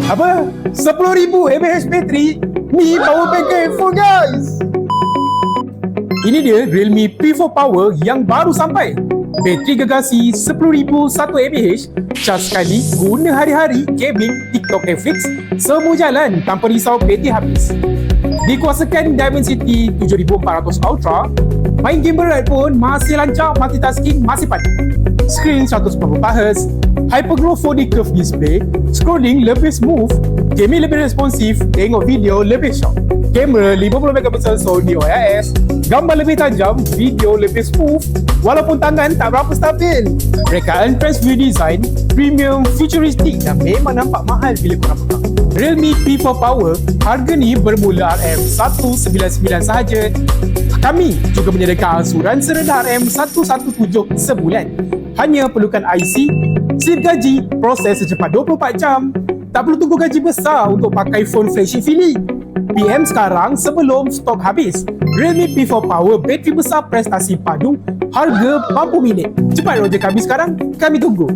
Apa? 10,000 mAh bateri? Ni power bank handphone guys. Ini dia Realme P4 Power yang baru sampai. Bateri gegasi 10,001 mAh, cas sekali, guna hari-hari, gaming, TikTok, Netflix, semua jalan tanpa risau bateri habis. Dikuasakan Dimensity 7400 Ultra, main game berat pun masih lancar, multitasking masih padat. Screen 144Hz, Hyperglow 4D Curve Display, scrolling lebih smooth, gaming lebih responsif, tengok video lebih sharp. Kamera 50MP Sony OIS, gambar lebih tajam, video lebih smooth, walaupun tangan tak berapa stabil. Rekaan Transview Design, premium, futuristic dan memang nampak mahal bila korang pegang. Realme P4 Power, harga ni bermula RM199 sahaja. Kami juga menyediakan ansuran serendah RM117 sebulan. Hanya perlukan IC, slip gaji, proses secepat 24 jam. Tak perlu tunggu gaji besar untuk pakai phone flagship feeling. PM sekarang sebelum stok habis. Realme P4 Power, bateri besar, prestasi padu, harga mampu minit. Cepat order kami sekarang, kami tunggu.